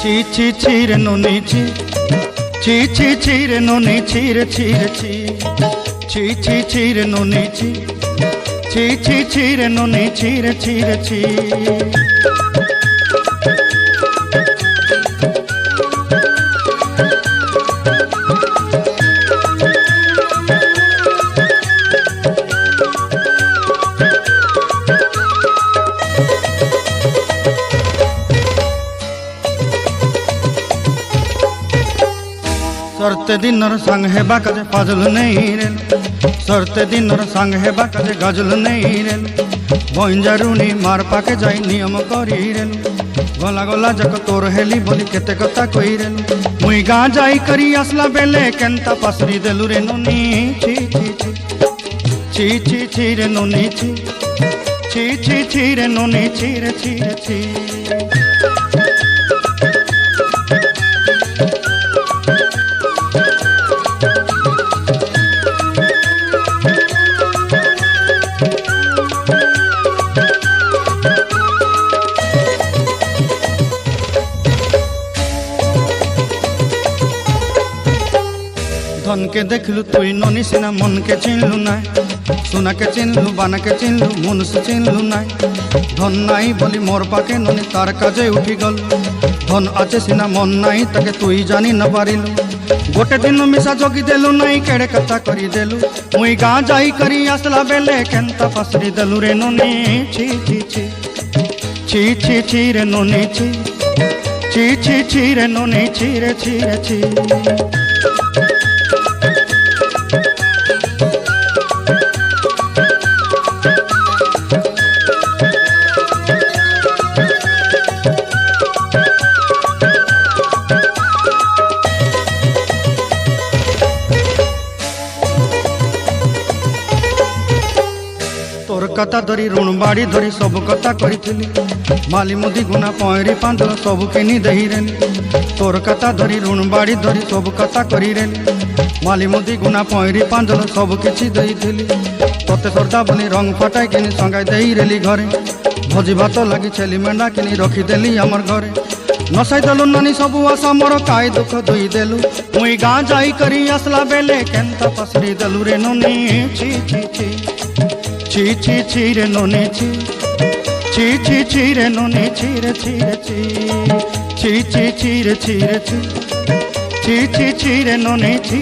ची ची ची रे नोनी ची ची रे नोनी ची रे ची रे नोनी ची रे नोनी ची सरते दिनर संग हेबा काजे पाजल नहीं रे सरते दिनर संग हेबा काजे गजल नहीं रे बंजारुनी मार पाके जाई नियम करी रे गला गला जक तोर हेली बोली केते कथा कही रे मुई गाँ जाई करी आसला बेले केंता पासरी देलु रे नोनी ची रे नोनी ची रे नोनी ची धन के देखलु तुई नोनी सिना मन के चिन्हलु नाय सुना के चिन्हलु बाना के चिन्हलु मन से चिन्हलु नाय धन नाई बोली मोर पाके नोनी तार काजे उठी गल धन आचे सिना मन नाई ताके तुई जानी न पारिलु गोटे दिन मिसा जोगी देलु नाई केड़े कथा करी देलु मुई गाँ जाई करी आसला बेले केंता पासरी देलु रे नोनी ची रे नोनी ची रे नोनी ची तोर कथा धरी ऋण बाड़ी धरी सब कथा करी माली मुदी गुना पहरी पांदल सब किनी दही रेली तोर कथा धरी ऋण बाड़ी धरी सब कथा करी रेली माली मुदी गुना पहरी पांदल सब किछि दही थी तोते सरदा बनी रंग फटाई किनी संगाई दही रेली घरे भोजी भात लगी छेली मेंढा किनी रखीदेली आमर घरे नसाई देलु नानी सबू आशा मोर काय दुख दुई देलु मुई गाँ जाई करी आसला बेले केंता पसरी देलु रे नोनी ची रे नोनी ची रे नोनी ची रे नोनी ची